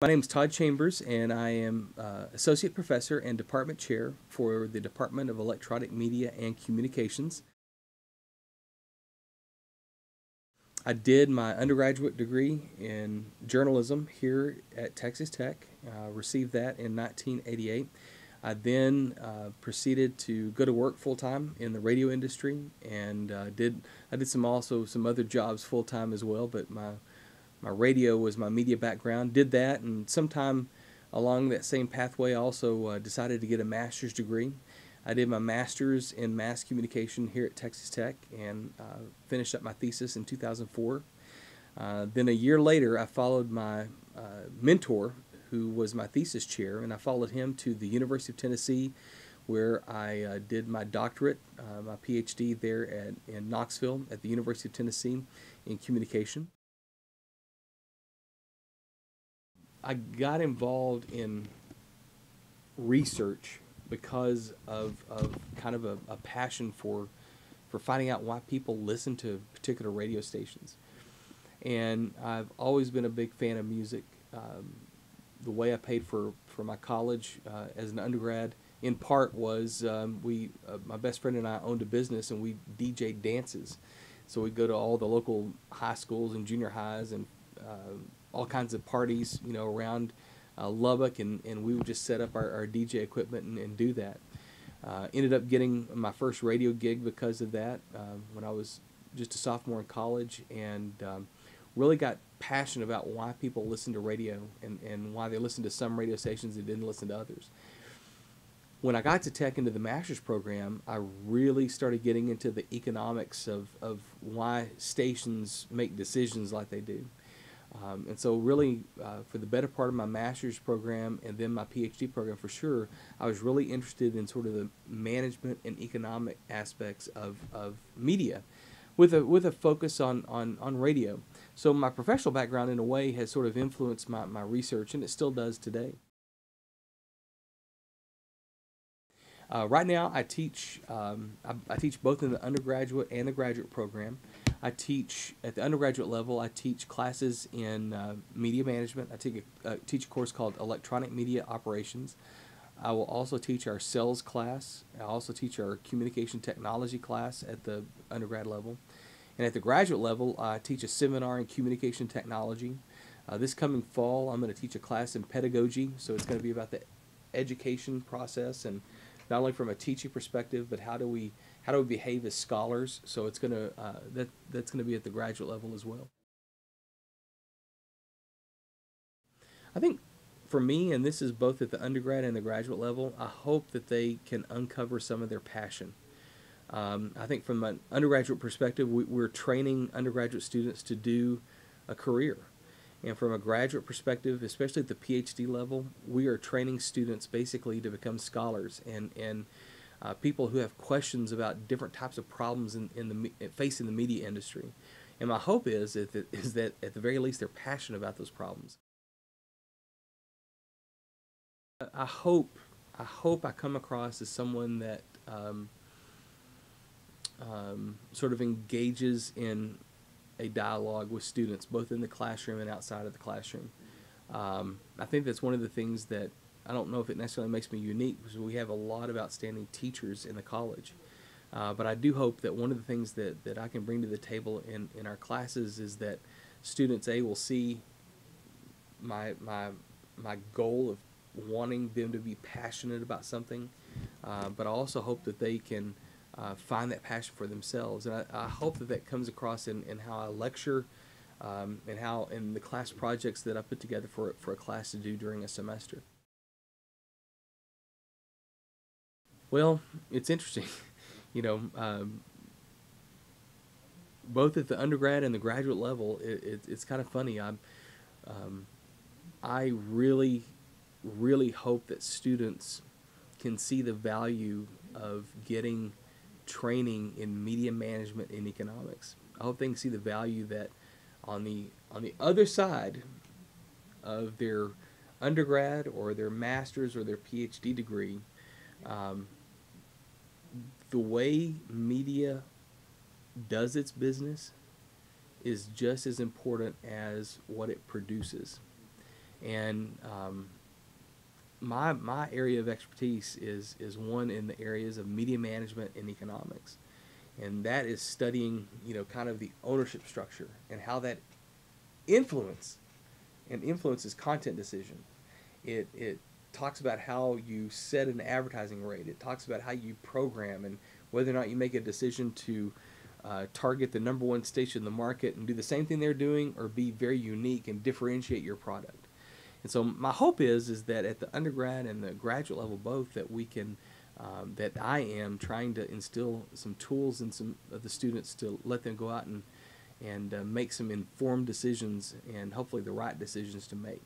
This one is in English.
My name is Todd Chambers, and I am Associate Professor and Department Chair for the Department of Electronic Media and Communications. I did my undergraduate degree in journalism here at Texas Tech, received that in 1988. I then proceeded to go to work full time in the radio industry, and I did some other jobs full time as well. But my radio was my media background. Did that, and sometime along that same pathway, I also decided to get a master's degree. I did my master's in mass communication here at Texas Tech and finished up my thesis in 2004. Then a year later, I followed my mentor, who was my thesis chair, and I followed him to the University of Tennessee, where I did my doctorate, my PhD there in Knoxville at the University of Tennessee in communication. I got involved in research because of kind of a passion for finding out why people listen to particular radio stations. And I've always been a big fan of music. The way I paid for my college as an undergrad, in part, was my best friend and I owned a business, and we DJ'd dances. So we'd go to all the local high schools and junior highs and all kinds of parties, around Lubbock, and we would just set up our DJ equipment and do that. Ended up getting my first radio gig because of that when I was just a sophomore in college, and really got passionate about why people listen to radio and why they listen to some radio stations and didn't listen to others. When I got to Tech into the master's program, I really started getting into the economics of why stations make decisions like they do. And so really, for the better part of my master's program and then my PhD program for sure, I was really interested in sort of the management and economic aspects of media with a focus on radio. So my professional background in a way has sort of influenced my research, and it still does today. Right now, I teach. I teach both in the undergraduate and the graduate program. I teach at the undergraduate level. I teach classes in media management. I teach a course called Electronic Media Operations. I will also teach our sales class. I also teach our communication technology class at the undergrad level. And at the graduate level, I teach a seminar in communication technology. This coming fall, I'm going to teach a class in pedagogy. So it's going to be about the education process, and not only from a teaching perspective, but how do we behave as scholars. So it's gonna that's gonna be at the graduate level as well. I think for me, and this is both at the undergrad and the graduate level, I hope that they can uncover some of their passion. I think from an undergraduate perspective, we're training undergraduate students to do a career. And from a graduate perspective, especially at the PhD level, we are training students basically to become scholars and people who have questions about different types of problems facing the media industry. And my hope is that at the very least they're passionate about those problems. I hope I come across as someone that sort of engages in a dialogue with students, both in the classroom and outside of the classroom. I think that's one of the things that I don't know if it necessarily makes me unique, because we have a lot of outstanding teachers in the college. But I do hope that one of the things that I can bring to the table in our classes is that students will see my goal of wanting them to be passionate about something, but I also hope that they can find that passion for themselves. And I hope that comes across in how I lecture, and how in the class projects that I put together for a class to do during a semester. Well, it's interesting. you know, Both at the undergrad and the graduate level, it's kind of funny. Um, I really hope that students can see the value of getting training in media management and economics. I hope they can see the value that on the other side of their undergrad or their master's or their PhD degree, um, the way media does its business is just as important as what it produces. And my area of expertise is one in the areas of media management and economics, and that is studying, kind of the ownership structure and how that influence influences content decision. It talks about how you set an advertising rate. It talks about how you program and whether or not you make a decision to target the number one station in the market and do the same thing they're doing, or be very unique and differentiate your product. And so my hope is that at the undergrad and the graduate level both, that we can that I am trying to instill some tools in some of the students to let them go out and make some informed decisions, and hopefully the right decisions to make.